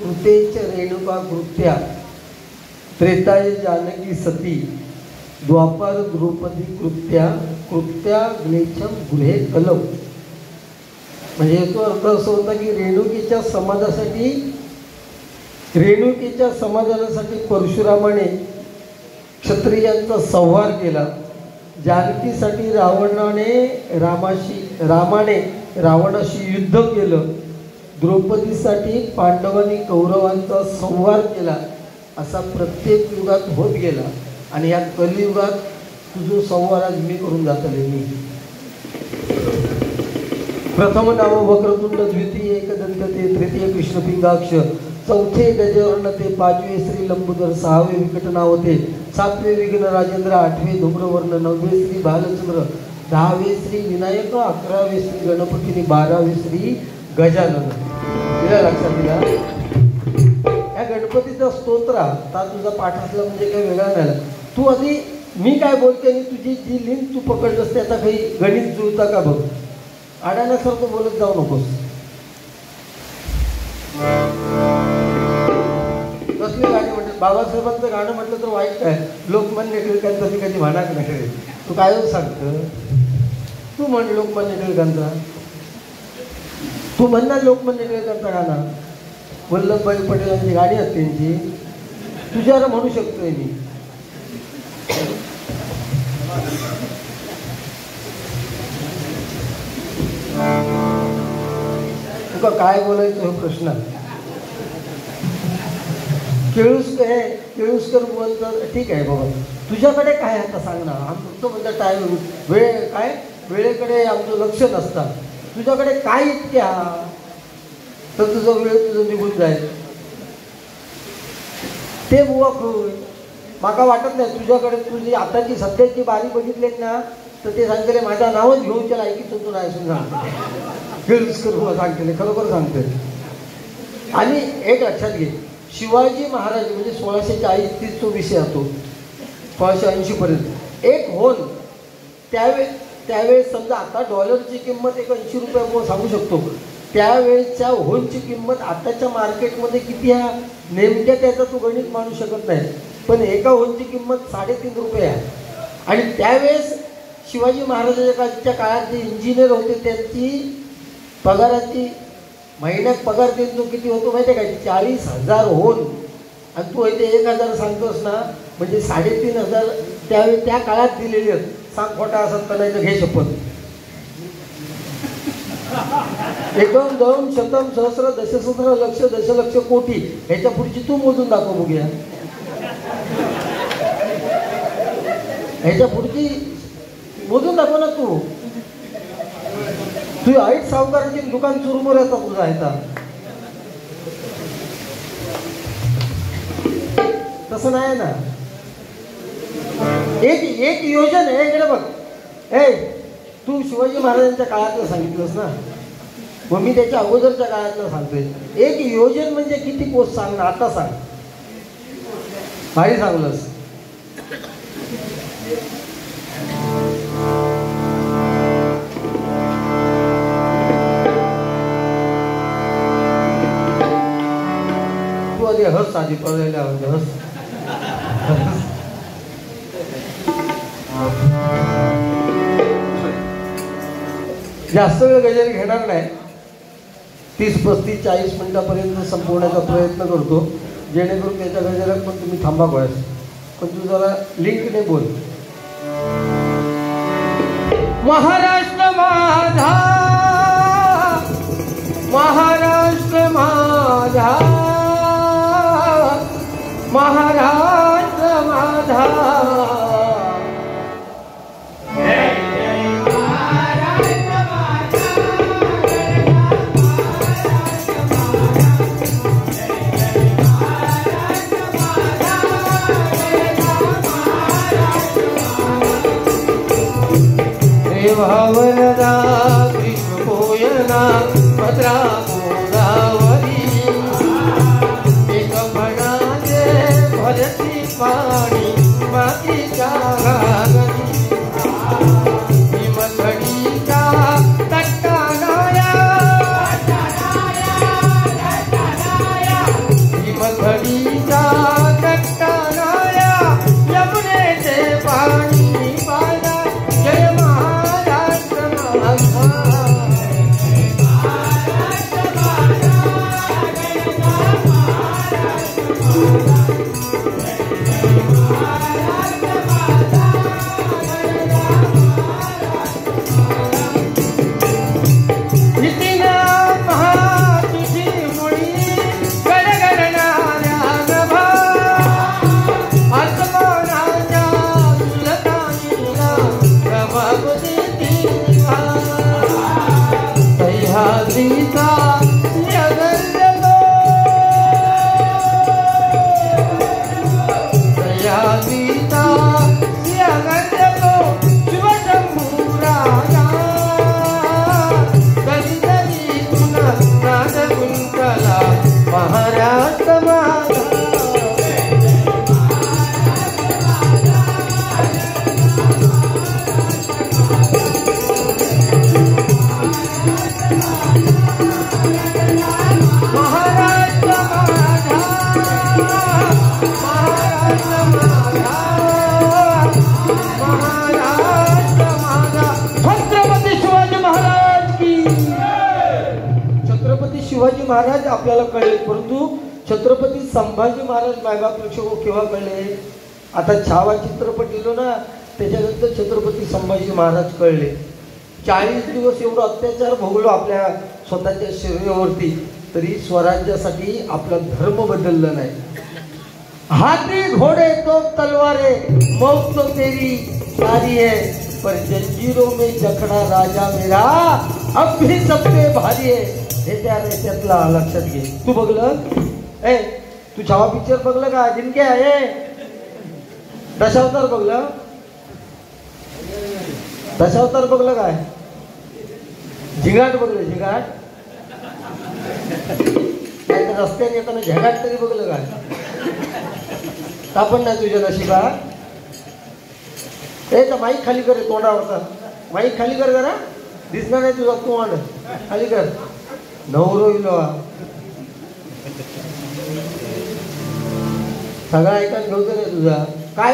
कृतेच रेणुका कृत्या त्रेताय जानकी सती द्वापार द्रौपदी कृत्या कृत्या ग्लेचम गृहे कलव. म्हणजे याचा अर्थ असं होता की रेणुकीच्या समाधानासाठी परशुरामाने क्षत्रियांचा संहार केला. जानकीसाठी रामाने रावणाशी युद्ध केलं. द्रौपदीसाठी पांडवांनी कौरवांचा संहार केला. असा प्रत्येक युगात होत गेला आणि या कलियुगात तुझं संहार आज मी करून जातले. मी प्रथम नाव वक्रतुंड, द्वितीय एकदंत ते, तृतीय कृष्णपिंगाक्ष, चौथे गजवर्ण ते, पाचवे श्री लंबोदर, सहावे विकटनावते, सातवे विघ्न राजेंद्र, आठवे धूम्रवर्ण, नववे श्री बालचंद्र, दहावे श्री विनायक, अकरावे श्री गणपती, 12वे श्री गजानन. तिला लक्षात दिला. या गणपतीचा स्तोत्र हा तुझा पाठ असला म्हणजे काही वेगळा नाही. तू आधी मी काय बोलते आणि तुझी जी लिंक तू पकडलंस त्याचा काही गणित जुळता का बघ. अडाण्यासारखं बोलत जाऊ नकोस. कसली गाणी म्हणतात. बाबासाहेबांचं गाणं म्हटलं तर वाईट काय. लोकमान्य टिळकांचा मी कधी म्हणाक नाही. तू काय सांगतं. तू म्हण लोकमान्य टिळकांचा. तू म्हणणार लोकमान्य टिळकांचा गाणं. वल्लभभाई पटेलांची गाणी आहेत त्यांची. तुझ्याला म्हणू शकतोय मी. तुका काय बोलायचं हा प्रश्न. केळुसकर बोलतं ठीक आहे बाबा. तुझ्याकडे काय आता सांग ना. आमचं म्हणतं टाईम वेळ काय वेळेकडे आमचं लक्ष नसतं. तुझ्याकडे काय इतक्या तर तुझं वेळ तुझं निघून जाईल. ते बुवा खूळ माका वाटत नाही. तुझ्याकडे तुझी आताची सध्याची बारी बघितलीत ना तर ते सांगते माझं नावच घेऊन त्याला ऐकीच होतो नाही असून सांगते. केळुसकर बुवा सांगते. खरोखर सांगते. आणि एक लक्षात घे. शिवाजी महाराज म्हणजे 1640 तो विषय होतो. 1680 पर्यंत एक होन त्यावेळेस समजा आता डॉलरची किंमत एक 80 रुपये आपण सांगू शकतो. त्यावेळेच्या होनची किंमत आताच्या मार्केटमध्ये किती आहे नेमक्या त्याचा तू गणित मानू शकत नाही. पण एका होनची किंमत 3.5 रुपये आहे. आणि त्यावेळेस शिवाजी महाराजांच्या काळात जे इंजिनियर होते त्यांची पगाराची महिन्यात पगार त्यांचा किती होतो माहिती आहे का. 40,000 होन. आणि तू इथे 1,000 सांगतोस ना म्हणजे 3,500 त्यावेळी त्या काळात दिलेली आहेत. सांग खोटा असत तर नाही तर घे शपथ. एकदम 2 शतम सहस्र दशसहस्र लक्ष दशलक्ष कोटी ह्याच्या पुढची तू मोजून दाखव बघूया. ह्याच्या पुढची मोजून दाखव ना तू. तू आईट सावकाराची दुकान चुरमुर येतात तुझा आहे. तसं नाही ना. एक योजना आहे इकडे बघ. तू शिवाजी महाराजांच्या काळातलं सांगितलंस ना. मग मी त्याच्या अगोदरच्या काळातलं सांगतोय. एक योजन म्हणजे किती पोस्ट सांग ना आता सांग. भारी सांगलंस. तू आधी हस. आधी पडलेल्या हस. जास्त वेळ गजर घेणार नाही. 30, 35, 40 मिनिटापर्यंत संपवण्याचा प्रयत्न करतो जेणेकरून त्याच्या गजरात पण तुम्ही थांबा गोळ्यास. पण तू जरा लिंकने बोल. महाराष्ट्र माझा, महाराष्ट्र माझा, महाराष्ट्र माझा. भावना कृष्ण कोयना भद्रा गोदावरी एक म्हणाचे भरती पाणी मातीच्या घागरी हिमथडीच्या तट्टानाया महाराष्ट्र माझा, महाराष्ट्र माझा, महाराष्ट्र माझा. छत्रपती शिवाजी महाराज की. छत्रपती शिवाजी महाराज आपल्याला कळले, परंतु छत्रपती संभाजी महाराज मायबाप प्रेक्षक केव्हा कळले? आता छावा चित्रपट लिहिलो ना, त्याच्यानंतर छत्रपती संभाजी महाराज कळले. 40 दिवस एवढा अत्याचार भोगलो आपल्या स्वतःच्या शरीरावरती, तरी स्वराज्यासाठी आपला धर्म बदलला नाही. हाथी घोड़े तो तलवारे, मौत तो तेरी सारी है, पर जंजीरों में जखड़ा राजा मेरा अब भी सब पे भारी है. हे त्यातला लक्षात घे. तू बघलं? ए तू छावा पिक्चर बघलं का? जिनके आहे दशावतार बघलं? दशावतार बघलं काय? झिंगाट बघलं? झिंगाट नाही तर रस्त्याने येताना झिंगाट तरी बघलं काय? आपण नाही तुझ्या नशिबात. तर माईक खाली कर, तोंडावरचा माईक खाली कर जरा, दिसणार नाही तुझा तोंड. खाली कर. नवरो इलो सगळा ऐकायला घेऊन नाही तुझा. काय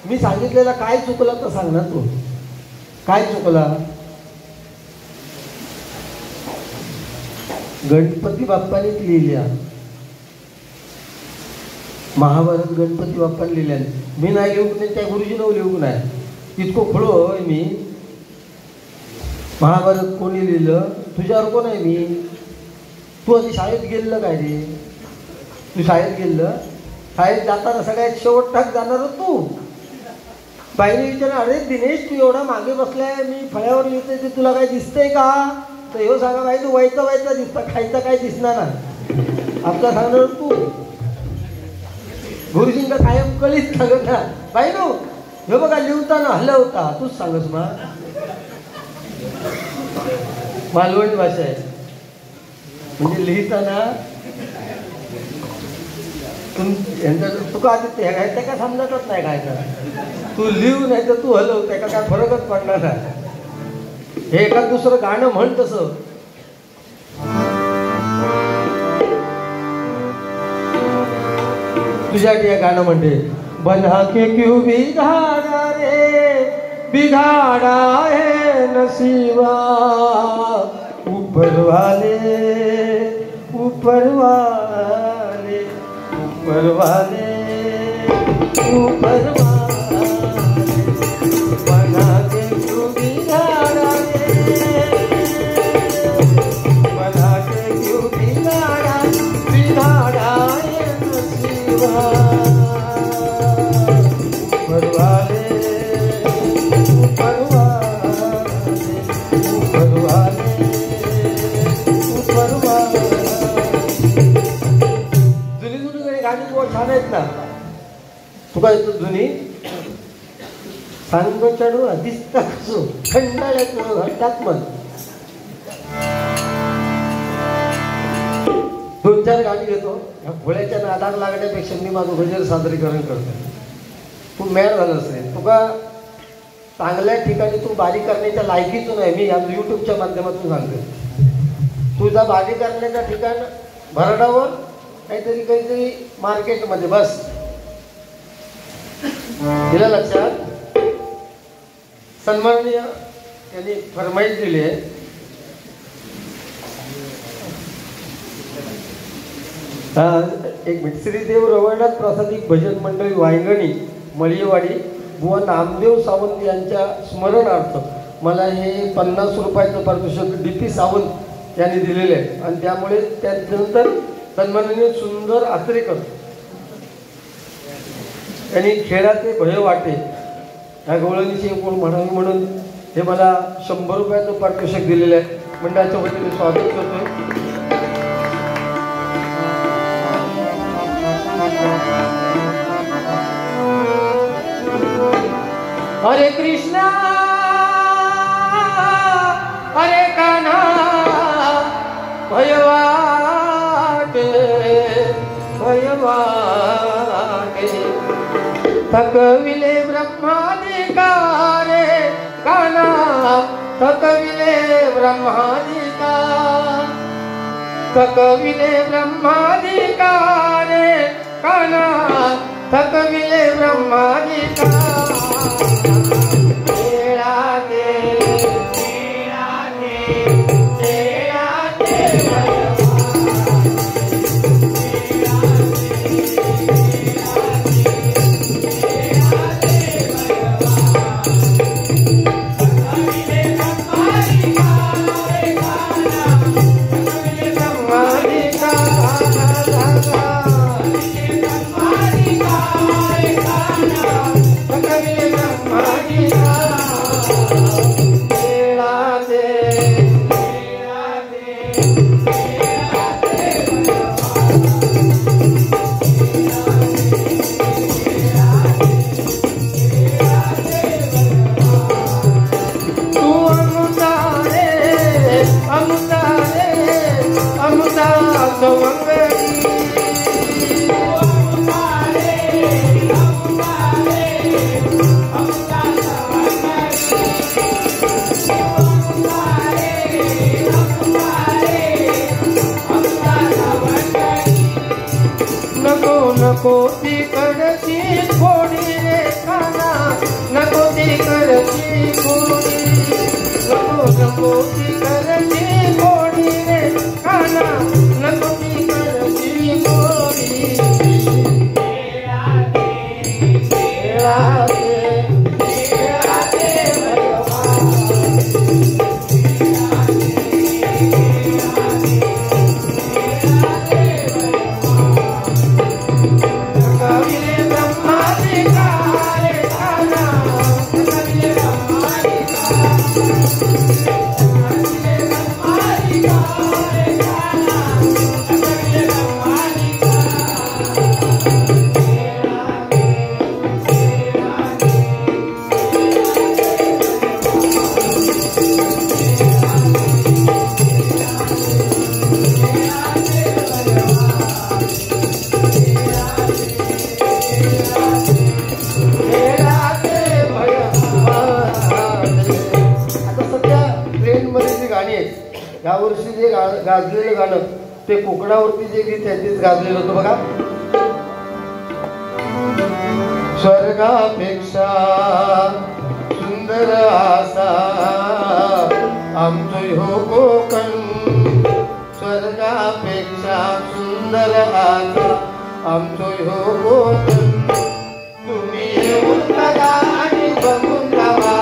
मी सांगितलेला काय चुकला तर सांग ना. तू काय चुकला? गणपती बाप्पाने लिहिल्या, महाभारत गणपती बाप्पाने लिहिल्या. मी नाही लिहू नाही, त्या गुरुजीनं लिहू नाही. इतकं खुळो होय मी. महाभारत कोणी लिहिलं? तुझ्यावर कोण आहे मी? तू आधी शाळेत गेलेलं काय रे? तू शाळेत गेलं? शाळेत जाताना सगळ्यात शेवट टाक जाणार तू. बाईने विचार, अरे दिनेश तू एवढा मागे बसलाय, मी फळ्यावर लिहितोय, ते तुला काय दिसतंय का? तर हे सांगा बाई तू व्हायचा व्हायचा दिसता, खायचा काय दिसणार ना. आपला सांगणार तू. गुरुजींना कायम कळीच सांगत ना बाई नो हे बघा लिहताना हलवता. तूच सांगस मा. मालवणी भाषा आहे म्हणजे लिहिताना तुका आदित्य हे त्या काय समजतच नाही काय तर. तू लिहू नाही तर तू हलव, त्याला काय फरकच पडणार नाही. हे एखाद दुसरं गाणं म्हण तसं. तुझ्यासाठी हे गाणं म्हणते. बना के क्यों बिगाड़ा रे, बिगाड़ा है नसीबा, ऊपर वाले ऊपर वाले ऊपर वाले ऊपर वाले. बना के क्यों बिगाड़ा रे, बना के क्यों बिगाड़ा, बिगाड़ा है नसीबा, ऊपर वाले ऊपर वाले ऊपर वाले ऊपर वाले. जुनी जुनी गाणी खूप छान आहेत ना. तुका येतो जुनी? सांग चढू दिसता कसो खंडाळ्यात घट्टात मन. 2-4 गाणी घेतो. ह्या भोळ्याच्या नादाला लागण्यापेक्षा मी माझं भजन सादरीकरण करतो. तू मॅड झालं असेल. तुका चांगल्या ठिकाणी तू बारी करण्याच्या लायकीच नाही. मी या यूट्यूबच्या माध्यमातून सांगते. तुझा बारी करण्याच्या ठिकाण भरडावर काहीतरी मार्केटमध्ये बस. दिलं लक्षात? सन्माननीय यांनी फरमाईश दिली आहे. एक मिनिट. श्रीदेव रवळनाथ प्रासादिक भजन मंडळी वायंगणी मळीवाडी बुवा नामदेव सावंत यांच्या स्मरणार्थ मला हे 50 रुपयाचं पारितोषिक DP सावंत यांनी दिलेले आहे. आणि त्यामुळे त्यानंतर सन्माननीय सुंदर आचरेकर यांनी खेळाचे भय वाटे या गवळणीची कोण म्हणावी म्हणून हे मला 100 रुपयाचं पारितोषिक दिलेलं आहे. मंडळाच्या वतीने स्वागत करतोय. हरे कृष्णा हरे कान्हा भयवाटे भयवाटे थकविले ब्रह्मादिकारे कान्हा थकविले ब्रह्मादिका थकविले ब्रह्माधिकारे काना थकविले ब्रह्माधिकार नको ती करची थोडी रे काना नको ती करची थोडी नको ती करची थोडी रे काना नको ती करची थोडी यावर्षी जे गाजलेलं गाणं ते कोकणावरती जे गीत आहे तेच गाजलेलं होतं बघा. स्वर्गापेक्षा सुंदर आसा आमचो ह्यो कोकण स्वर्गापेक्षा सुंदर आसा आमचो ह्यो कोकण तुम्ही येऊन बघा आणि बघून जावा.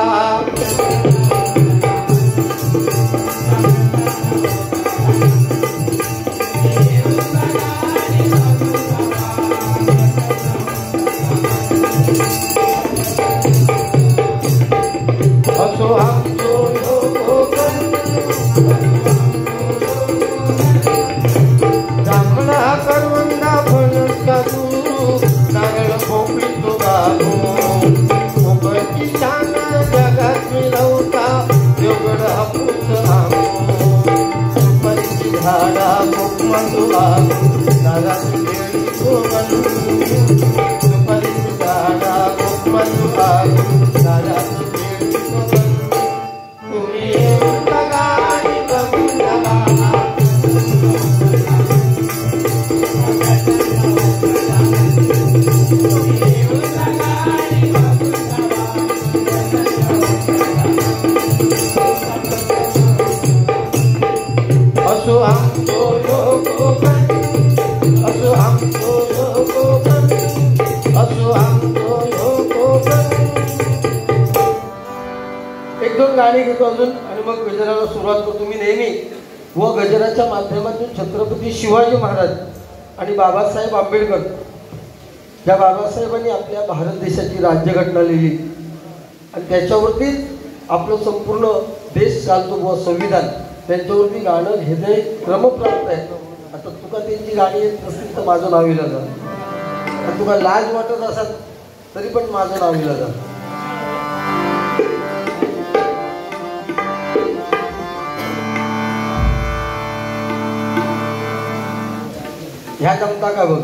एक दोन गाणी घेतो अजून आणि मग गजराला सुरुवात करतो. मी नेहमी व गजराच्या माध्यमातून छत्रपती शिवाजी महाराज आणि बाबासाहेब आंबेडकर या बाबासाहेबांनी आपल्या भारत देशाची राज्यघटना लिहिली आणि त्याच्यावरतीच आपलं संपूर्ण देश चालतो व संविधान त्यांच्यावरती गाणं हे जे क्रमप्राप्त आहे. आता तुका त्यांची गाणी येत नसतील तर माझं नाव लिहिलं जातं, तुका लाज वाटत असाल तरी पण माझं नाव लिहिलं जातं. ह्या जमता का बघ.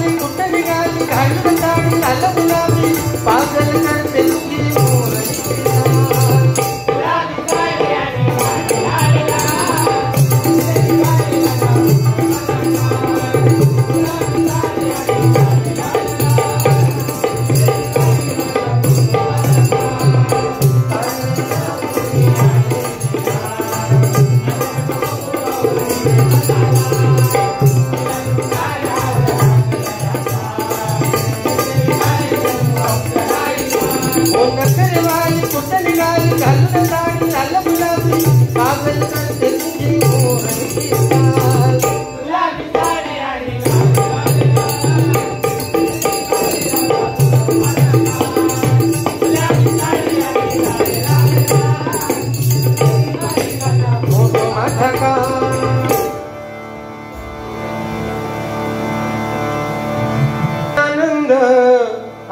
वाली कुठे निघाली घालून साडी झालं गुलाबी पागल करते तुझी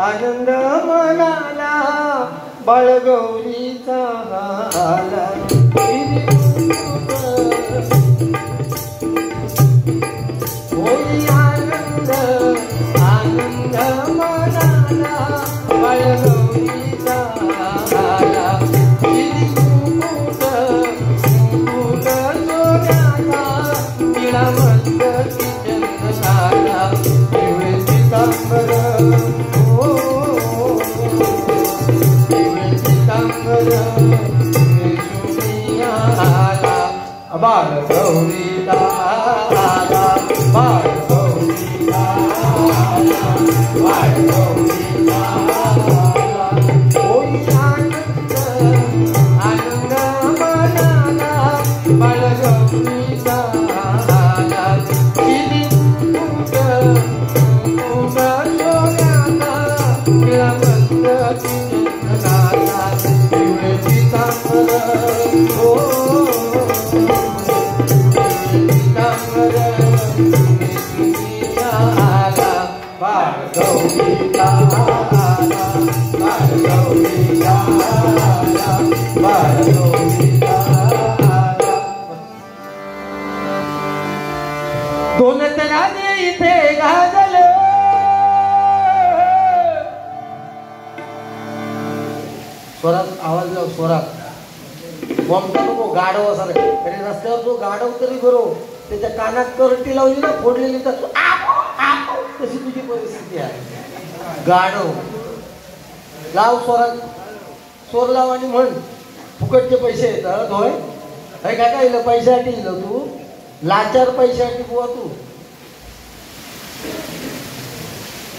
आनंद मनाला बाळगौरीचा आला होई आनंद आनंद मनाला बाळगौरीचा आला मुकुट मुकुट सोन्याचा निळा मस्त चंदनाला पिवळे पितांबर बाळ गौरीला बाळ गौरीला बाळ गौरीला होई आनंद आनंद मनाला बाळ गौरीचा किती मुकुट मुकुट सोन्याचा निळा मस्त चंदनाचा पिवळे पितांबर हो दोन तराने इथे गाजलं स्वरात आवाज लाव स्वरात बॉम्बचा नको गाढव असा अरे रस्त्यावर जो गाढव तरी बरो त्याच्या कानात करटी लावली ना फोडलेली तर तशी तुझी परिस्थिती आहे गाढव लाव स्वरात स्वर लाव आणि म्हण फुकटचे पैसे येतात होय हे काय काय इलं पैशासाठी इलं तू लाचार पैशासाठी बुवा तू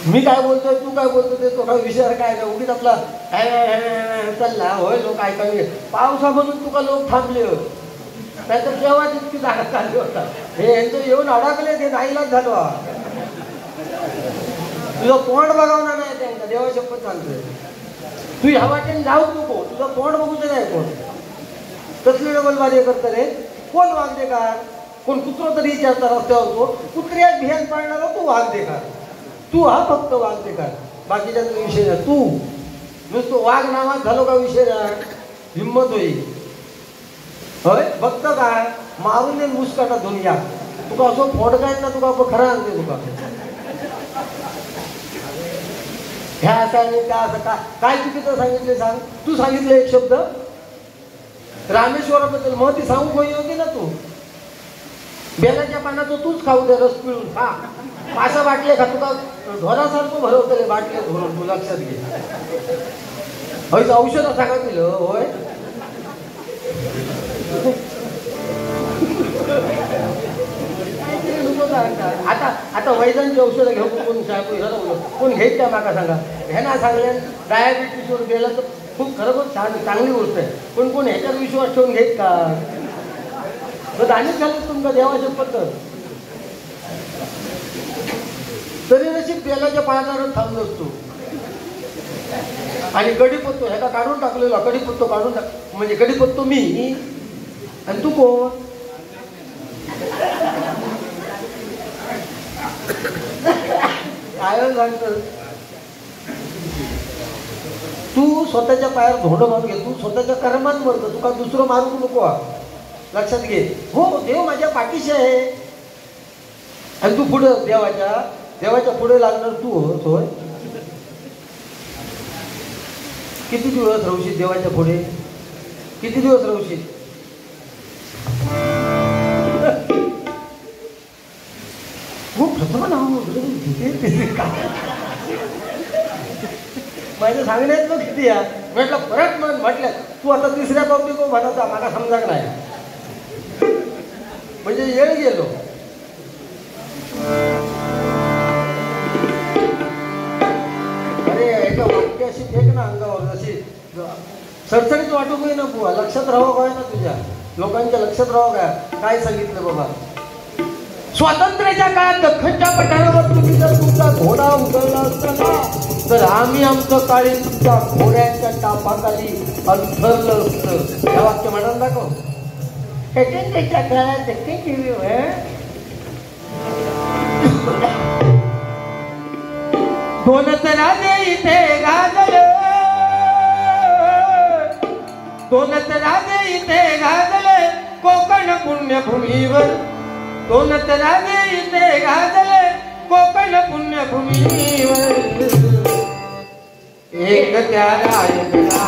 मी काय बोलतोय तू काय बोलतो ते तो काय विषय काय का उगीच आपला चालला होय लोक ऐकावे पावसा म्हणून तुका लोक थांबले नाहीतर केव्हा तितकी जागा चालली होता हे यांचं येऊन अडकले ते नाईलाच झालो तुझं तोंड बघावणार नाही त्यांना देवा शपथ सांगतोय तू ह्या वाटेने जाऊच नको तुझं तोंड बघूच नाही कोण कसली डबलबाजी करतं रे कोण वागदे का कोण कुत्र तरी विचारता रस्त्यावर तो कुत्र्यात भियान पाळणारा तू वागदे का तू हा फक्त वागदे का बाकीच्या विषय नाही तू नुसतं वाघ नावात झालो का विषय नाही हिंमत होईल होय फक्त काय मारून येईल मुसकाटा दुनिया तुका असं फोड काय ना तुका खरं आणते तुका ह्या असं आणि त्या असं काय चुकीचं सांगितले सांग तू सांगितलं एक शब्द रामेश्वराबद्दल मग ती सांगू कोणी होती ना तू बेलाच्या पानाचं तूच खाऊ दे रस पिळून खा पासा बाटले खा तुका ढोरासारखं भरवतले बाटले धरून तू लक्षात घे हयच औषधं सांगा दिलं होय आता आता वैद्यांची औषधं घेऊ कोण कोण घेत त्या माका सांगा ह्यांना सांगल्या डायबिटीसवर गेलं तर खूप खरोखर चांगली गोष्ट आहे पण कोण ह्याच्यावर विश्वास ठेवून घेत का दानिश झालं तुमका देवाची पद्धत तरी नशीब बेलाच्या पाण्यावर थांबलो असतो आणि कडीपत्तो ह्याला काढून टाकलेला कडीपत्तो काढून टाक म्हणजे कडीपत्तो मी आणि तू कोण काय सांगत तू स्वतःच्या पायावर धोंड मारून घे तू स्वतःच्या कर्मात मरतो तू का दुसरं मारू नको लक्षात घे हो देव माझ्या पाठीशी आहे आणि तू पुढं देवाच्या देवाच्या पुढे लागणार तू होय. किती दिवस राहशील देवाच्या पुढे? किती दिवस राहशील? हो प्रथम नाव माझ्या सांगण्यात मग किती या म्हटलं परत म्हटलं तू आता तिसऱ्या पावटी को म्हणाचा मला समजा नाही म्हणजे येळ गेलो. अरे एका वाक्य अशी फेक ना अंगावर अशी चडचडीत वाटू काही ना बुवा. लक्षात राहावं काय ना तुझ्या लोकांच्या लक्षात राहावं काय सांगितलं बाबा. स्वातंत्र्याच्या काळात दख्खनच्या पठारावर तुम्ही जर तुमचा घोडा उडवला असता तर आम्ही आमचं काळी तुमच्या घोड्यांच्या टापाखाली अंथरलं असतं. हे वाक्य म्हणाल दाखव. स्वातंत्र्याच्या काळात दोनच राजे इथे गाजले, दोनच राजे इथे गाजले कोकण पुण्यभूमीवर. दोनच राजे इथे गाजले कोकण पुण्यभूमीवर. एक त्या रायगडा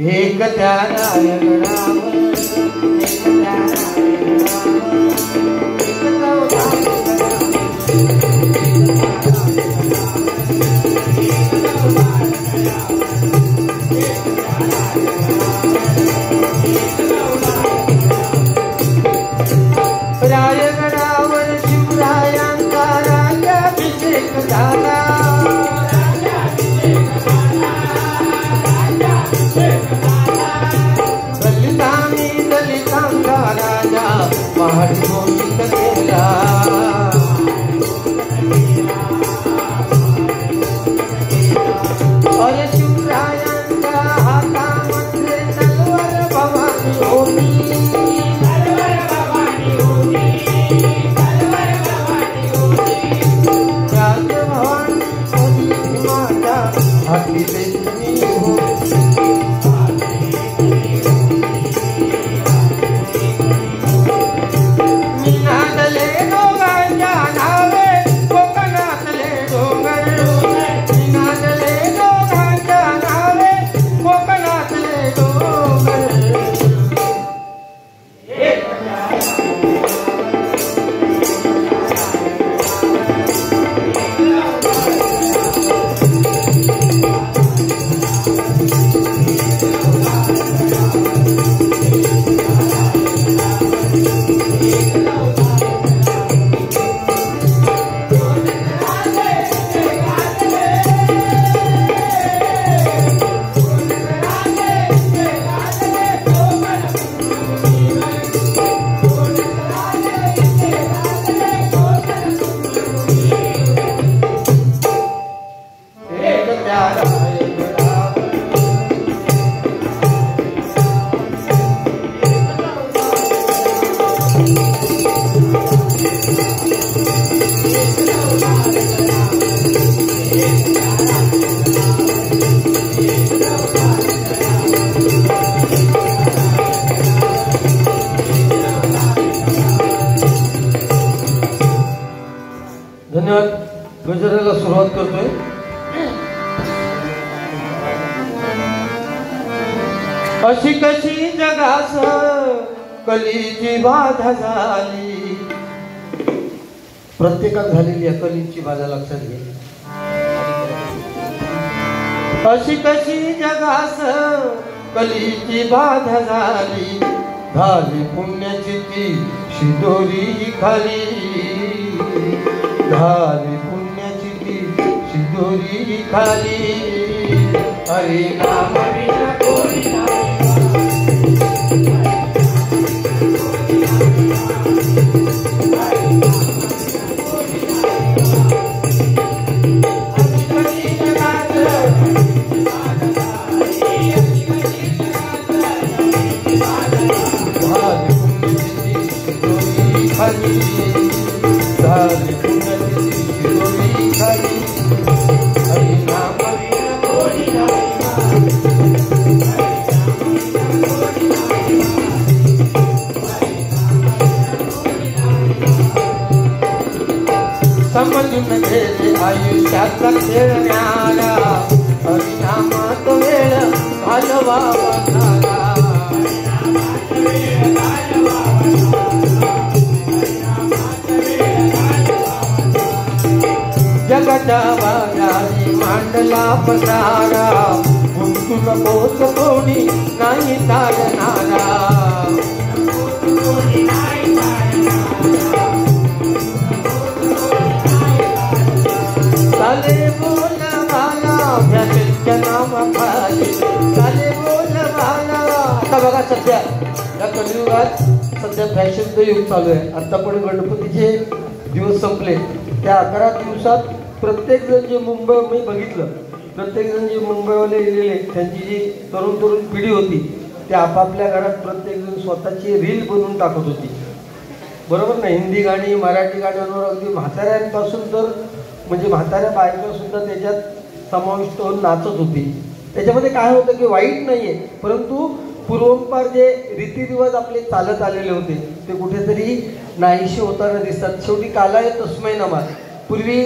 एक त्या रायगडावर रायगडावर शिवरायांचा राज्याभिषेक झाला. पहाडी घोषित केला. अरे शिवरायांच्या हातामध्ये तलवार भवानी होती. त्याच भवानी माझ्या हाती देवी होती. धन्यवाद. गजराला सुरुवात करतोय. अशी कशी जगास कलीची बाधा झाली. प्रत्येकात झालेली कलीची बाधा लक्षात घे. अशी कशी जगास कलीची बाधा झाली. झाली पुण्याची ती शिदोरी खाली. झाली पुण्याची ती शिदोरी खाली. हरे नाम विना कोणी नाही. खाली झाली पुण्यतिथी शिरोली खाली हरिनाम विना कोणी नाही समजून गेले आयुष्याचा खेळ न्यारा हरिनामात वेळ घालवावा जगाच्या वाऱ्याने मांडला पसारा गुंतू नकोस कोणी नाही चालणारा चाले बोलवाला भ्यासेच्या नावाखाली चाले बोलवाला. आता बघा सध्या या कलियुगात सध्या फॅशनचं युग चालू आहे. आता पण गणपतीचे दिवस संपले त्या 11 दिवसात प्रत्येक जण जे मुंबई मी बघितलं प्रत्येक जण जे मुंबईवाले गेलेले त्यांची जी तरुण पिढी होती ते आपापल्या घरात प्रत्येक जण स्वतःची रील बनवून टाकत होती. बरोबर ना. हिंदी गाणी मराठी गाण्यांवर अगदी म्हाताऱ्यांपासून तर म्हणजे म्हाताऱ्या बायका सुद्धा त्याच्यात समाविष्ट होऊन नाचत होती. त्याच्यामध्ये काय होतं की वाईट नाही आहे परंतु पूर्वंपार जे रीतिरिवाज आपले चालत आलेले होते ते कुठेतरी नाहीसे होताना दिसतात. शेवटी कालाय तस्मै नमः. पूर्वी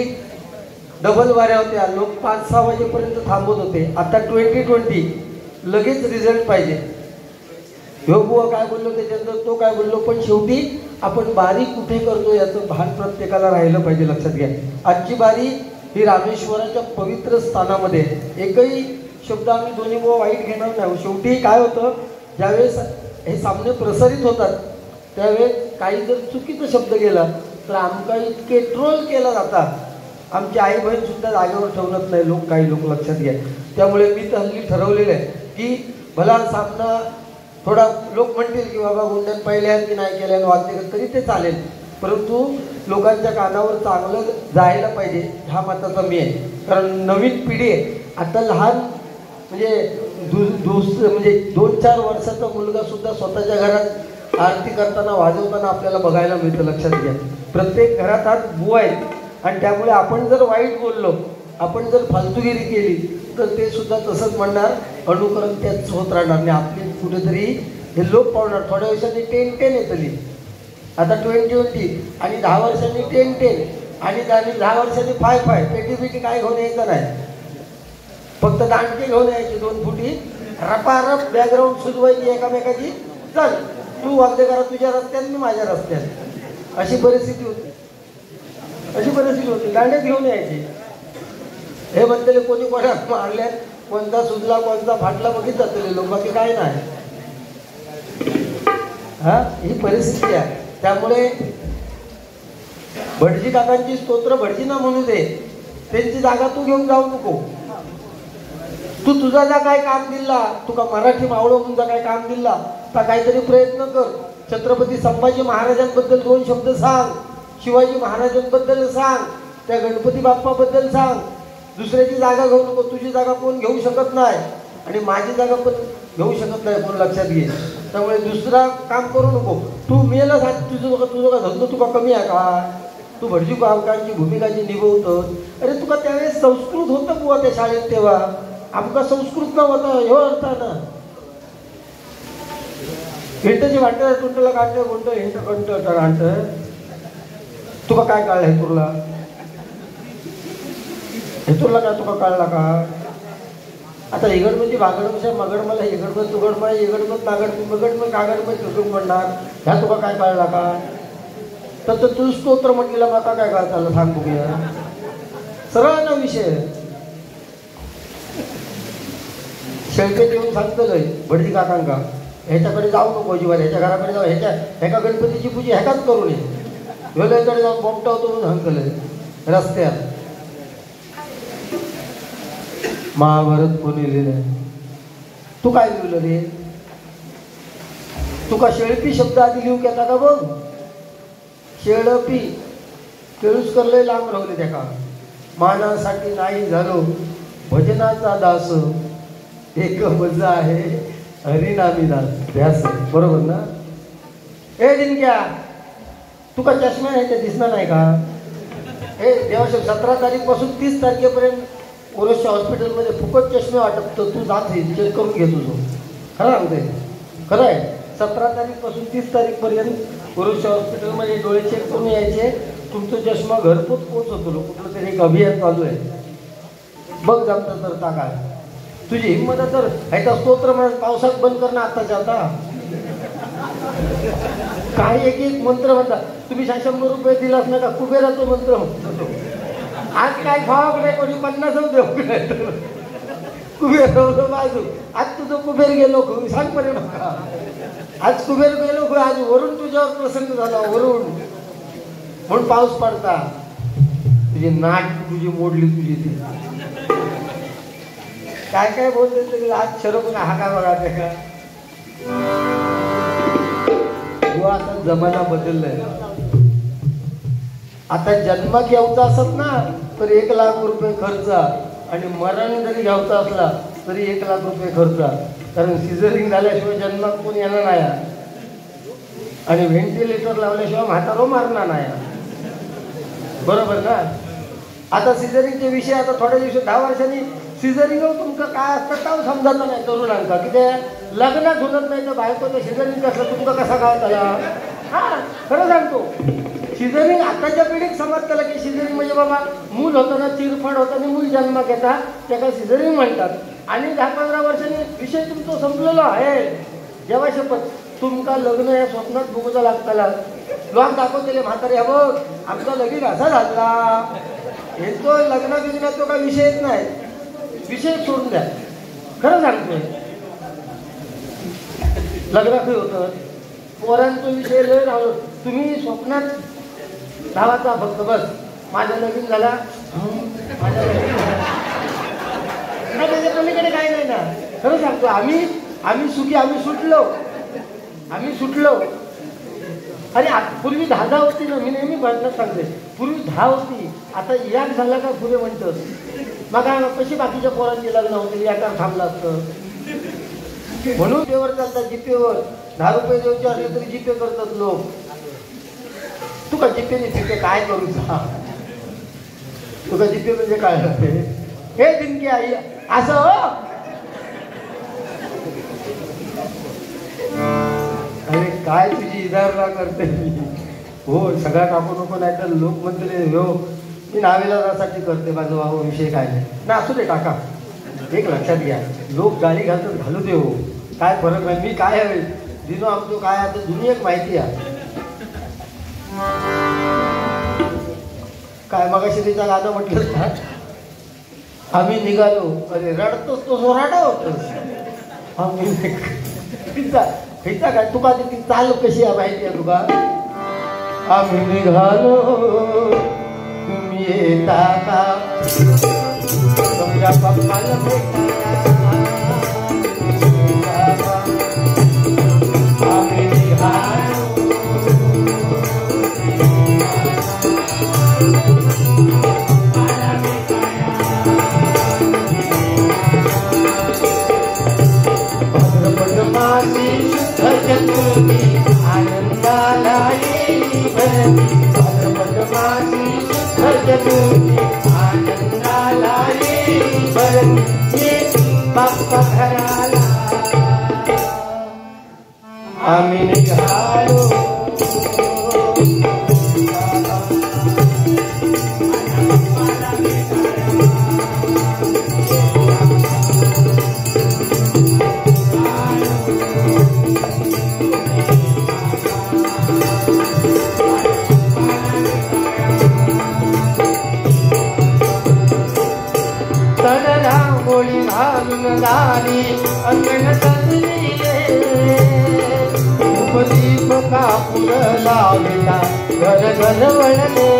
डबल वाऱ्या होत्या लोक 5-6 वाजेपर्यंत थांबत होते. आता 2020 लगेच रिझल्ट पाहिजे. ह्यो बुवा काय बोललो त्याच्यानंतर तो काय बोललो पण शेवटी आपण बारी कुठे करतो याचं भान प्रत्येकाला राहिलं पाहिजे. लक्षात घ्या आजची बारी ही रामेश्वराच्या पवित्र स्थानामध्ये एकही शब्द आम्ही दोन्ही बुवा वाईट घेणार नाही. शेवटी काय होतं ज्यावेळेस हे सामने प्रसारित होतात त्यावेळेस काही जर चुकीचा शब्द गेला तर आमका इतके ट्रोल केला जातात. आमची आई बहीण सुद्धा जागेवर ठेवत नाही लोक काही लोक. लक्षात घ्या. त्यामुळे मी तर हल्ली ठरवलेलं आहे की भला सामना थोडा लोक म्हणतील की बाबा गुंडन पहिल्या की नाही केल्यानं वाद्य तरी ते चालेल परंतु लोकांच्या कानावर चांगलं जायला पाहिजे हा मताचा मी आहे. कारण नवीन पिढी आहे. आता लहान म्हणजे म्हणजे 2-4 वर्षाचा मुलगा सुद्धा स्वतःच्या घरात आरती करताना वाजवताना आपल्याला बघायला मिळतं. लक्षात घ्या. प्रत्येक घरात आज बुवा आहेत आणि त्यामुळे आपण जर वाईट बोललो आपण जर फालतूगिरी केली तर ते सुद्धा तसंच म्हणणार अनुकरण त्याच होत राहणार नाही. आपली कुठेतरी हे लोक पावणार. थोड्या वर्षांनी 10-10 येतली आता 20-20 आणि 10 वर्षांनी 10-10 आणि 10 वर्षांनी 5-5 पेटी काय घेऊन यायचं नाही. फक्त दांडके घेऊन यायची 2 फुटी रपारप बॅकग्राऊंड सुजवायची एकामेकाची. चल तू वाद्य करा तुझ्या रस्त्यात मी माझ्या रस्त्यात. अशी परिस्थिती होती. दांड्यात घेऊन यायची. हे म्हणते कोणी कोणा मारल्या कोणता सुजला कोणता फाटला बघितलं जाते लोक बाकी काय नाही. हा ही परिस्थिती आहे. त्यामुळे भटजी काकांची स्तोत्र भटजींना म्हणू दे. त्यांची जागा तू घेऊन जाऊ नको. तू तुझा जा काय काम दिला तुका मराठी मावळं म्हणून काय काम दिला तर काहीतरी प्रयत्न कर. छत्रपती संभाजी महाराजांबद्दल 2 शब्द सांग. शिवाजी महाराजांबद्दल सांग. त्या गणपती बाप्पाबद्दल सांग. दुसऱ्याची जागा घेऊ नको. तुझी जागा कोण घेऊ शकत नाही आणि माझी जागा पण घेऊ शकत नाही कोण. लक्षात घे. त्यामुळे दुसरा काम करू नको. तू मेला सांग तुझं का धंदो तुका कमी आहे का. तू भटजी काकांची भूमिका जी निभवतो अरे तुका त्यावेळेस संस्कृत होतं बुवा त्या शाळेत तेव्हा आमका संस्कृत नव्हतं ह्यो अर्थ ना. हिंटची वाटत तुंटला काढलं कोणतं हिंट कंट काढत तुका काय कळलं हेतूरला. हेतूरला काय तुका कळला का. आता हेगड म्हणजे बागड मगड मला हेगड मग तुगड मला हेगड मग नागड मगड मग कागड मग तुटून म्हणणार ह्या तुका काय कळला का. तर तू स्तोत्र म्हटलेला माका काय कळता सांग बघूया. सरळ ना विषय. शेळकेत येऊन सांगतलंय भटजी काकांका ह्याच्याकडे जाऊ नको जीवार ह्याच्या घराकडे जाऊ ह्याच्या गणपतीची पूजा ह्याकाच करू नये. वेळेकडे जाऊन बोमटावतो म्हणून सांगतलंय रस्त्यात. महाभारत कोणी लिहिलंय. तू काय लिहिलं रे. तुका शेळपी शब्द आधी लिहू घेता का बघ. शेळपी केळूस करले लांब राहले त्याका. मानासाठी नाही झालो भजनाचा दास एक मजा आहे हरिनामी दास ध्यास. बरोबर ना. ए दिनक्या तुका चष्मा नाही ते दिसणार नाही का? हे देवाशेव 17 तारीखपासून 30 तारखेपर्यंत ओरोसच्या हॉस्पिटलमध्ये फुकट चष्मे वाटप, तू जात चेक करून घे तुझं. खरं सांगते, खरं आहे. 17 तारीखपासून 30 तारीखपर्यंत ओरोसच्या हॉस्पिटलमध्ये डोळे चेक करून यायचे. तुमचं चष्मा घरपोच पोचवतो. कुठलं तरी एक अभियान चालू आहे. बघ जमतं तर टाका. तुझी हिंमत तर ह्याचा स्तोत्र म्हणून पावसात बंद करणं आत्ताच्या आता. काही एक मंत्र म्हणतात. तुम्ही 100 रुपये दिलाच ना का कुबेराचा मंत्र म्हणतो. आज काय खावा नाही, कोणी 50 देऊ कुबेर बाजू. आज तुझं कुबेर गेलो सांग पडे बघा. आज कुबेर गेलो आज वरून तुझ्यावर प्रसंग झाला, वरून म्हणून पाऊस पडता. तुझी नाट तुझी मोडली तुझी ती. काय काय बोलते तरी आज शरम हा काय बघा ते का. आता जमाना बदललाय. आता जन्माक यायचा असत ना तर 1 लाख रुपये खर्च, आणि मरण जरी घ्यायचा असला तरी 1 लाख रुपये खर्च. कारण सिझरिंग झाल्याशिवाय जन्मात कोण येणार नाही, आणि व्हेंटिलेटर लावल्याशिवाय म्हातारो मारणार नाही. बरोबर ना. आता सिझरिंगचे विषय आता थोड्या दिवसात 10 वर्षांनी सिझरिंग तुमचं काय असतं का समजायचं नाही तरुणांका. की ते लग्नात होत नाही तर बायकोचं सिझरिंग असलं तुमचं कसा काय त्याला. हां खरं सांगतो. सिझरिंग आताच्या पिढीत समज केला की सिझरिंग म्हणजे बाबा मूल होताना चिरफाड होताना मूल जन्माक येतात त्याला सिझरिंग म्हणतात. आणि 10-15 वर्षांनी विषय तुमचं संपलेला आहे. जेव्हा शपथ तुमका लग्न या स्वप्नात बघूचा लागताला लोक दाखवतेले म्हातारे हा बघ आमचा लगीन असा झाला. हे तो लग्न बिग्नात तो काही विषयच नाही. विषय सोडून द्या. खरं सांगतोय. लग्न काय होतं पोरांचा विषय लय राहतो. तुम्ही स्वप्नात धावाचा फक्त बस माझा लगीन झाला, माझ्या लगीन झाला. त्याच्या पलीकडे काही नाही ना. खरं सांगतो. आम्ही सुखी, आम्ही सुटलो. अरे पूर्वी 10 होती ना. मी नेहमी म्हणत सांगते पूर्वी 10 होती, आता 1 झाला का पुढे म्हणतं. मग कशी बाकीच्या पोरांची लग्न होती याकार थांबलं असतं. म्हणून पेवर चालतात जीपेवर. 10 रुपये द्यायचे असले तरी जीपे करतात लोक. तुका जीपेने जीपे काय करू सांग. तुका जीपे म्हणजे काय हे दिनकी आई असं. अरे काय तुझी इदारणा करते हो. सगळा टाकू नको नाही तर लोक म्हणते हो मी नाविलाजासाठी करते माझं बाबा विषय काय नाही ना. असू दे टाका. एक लक्षात घ्या लोक गाडी घालतात घालू दे हो. काय फरक नाही. मी काय हवे दिनो आमचं काय आता दुनियेक माहिती आहे. काय मगाशी तिचा गाणं म्हटलं ना आम्ही निघालो. अरे रडतोस तो सोराडा होतोस. आम्ही हिचा काय तुका ती चाल कशी आहे माहिती आहे तुका. आम्ही निघालो तुम्ही येता का तुमच्या पप्पाला आम्ही निघालो. आनंदाला बाप्पा घराला आम्ही निघालो. झाली अंगण सजली उपदीप कापूर लावला घर घर वळले.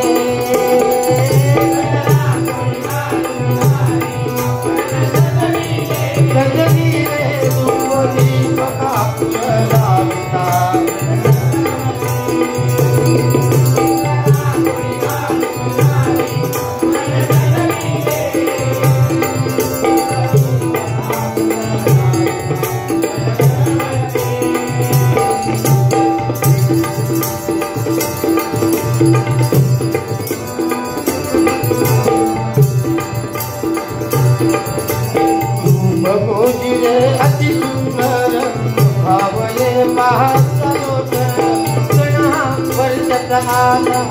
सजली रे उपदीप कापूर लावला. भगोजिरे अति सुंदर भावये महासलोट गणा वर्षत आला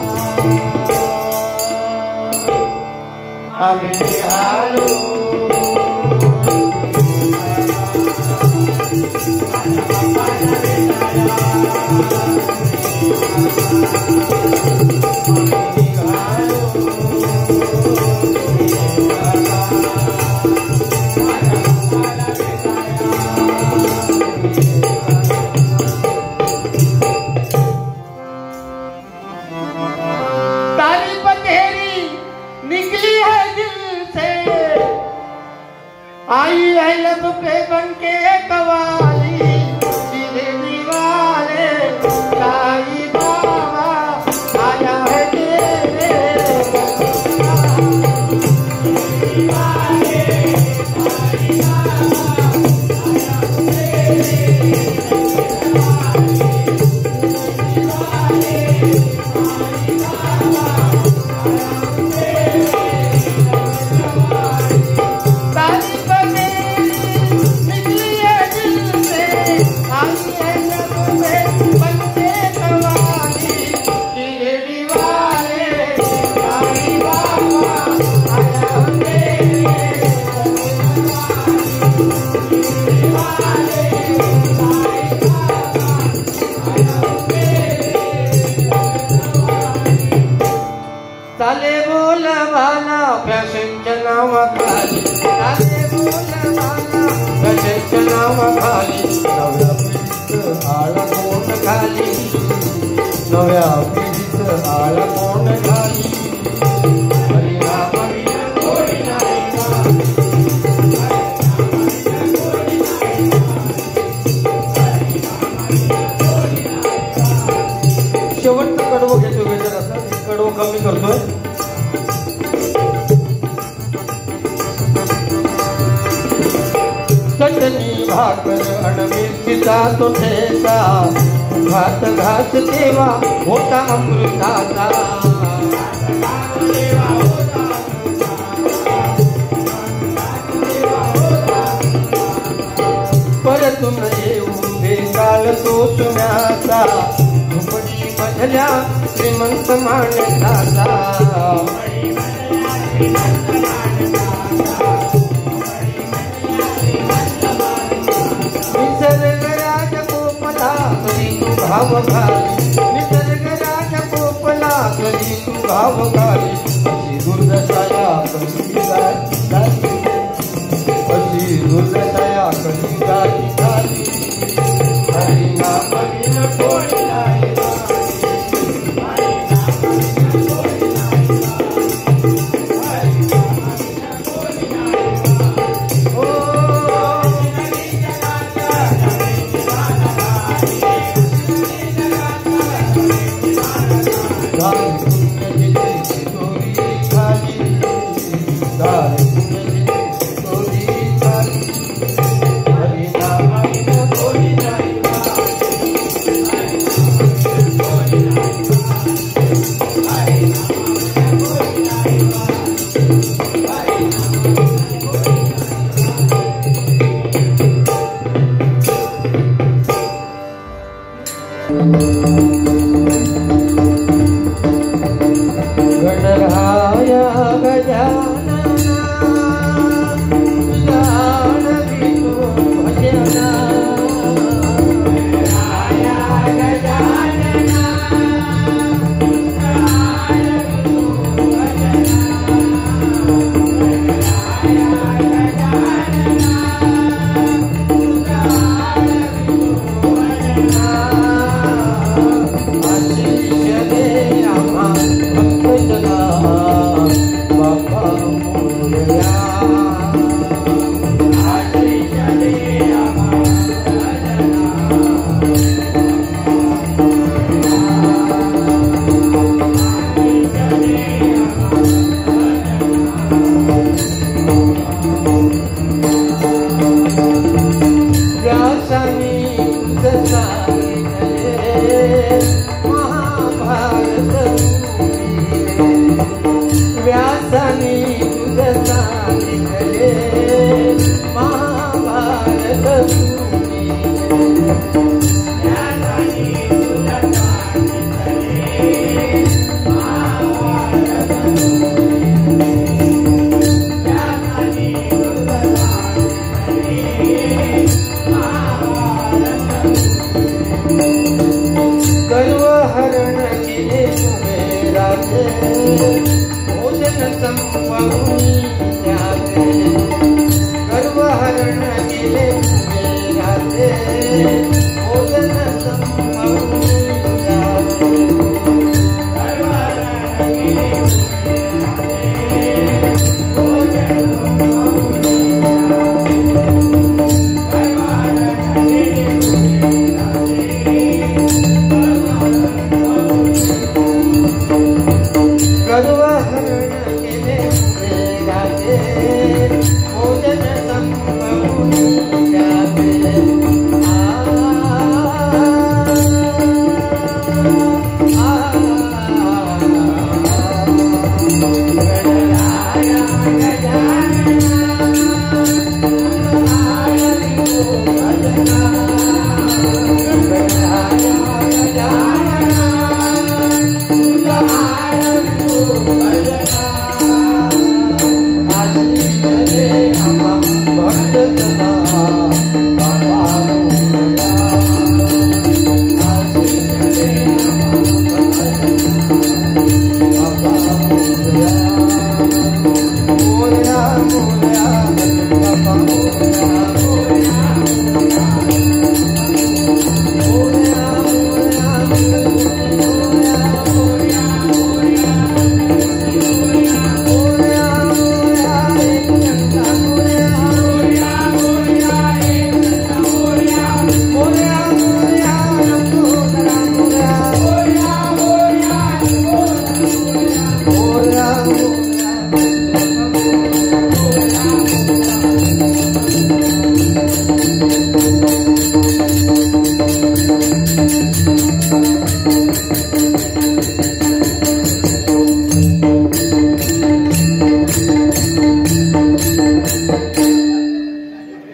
आम्ही आलो आई है लब पे बनके कवाली सीधे दीवारे साई बाबा आया है तेरे दीवारे साई ताले बोल भाला प्रशंसा नाव खाली ताले बोल भाला प्रशंसा नाव खाली नव्या पिढीत आळा कोण खाली नव्या पिढीत आळा कोण खाली हरिनाम कोणी नाही शेवटचं कडवं घेतो वेळेला असं कडवं कमी करतोय चटणी भाकर अणमिरचीचा तो ठेचा घात घात देवा होता अमृताचा परतून येऊन बेकाल तो सुन्याचा झोपडी मधल्या श्रीमंत माणसाचा निसर्गराज कोपला कधी तू भाव घाली निसर्गराज कोपला कधी तू भाव घाली अशी दुर्दशाया कधी गाली अशी दुर्दशाया कधी गाली गाली हरिनाम बिन कोणी नाही व्यासाने तुझं सांगितले महाभारत गर्वहरण केले कुबेराचे भोजन संपवून त्याचे गर्वहरण केले कुबेराचे भोजन संपवून त्याचे गर्वहरण केले कुबेराचे भोजन संपवून त्याचे Oh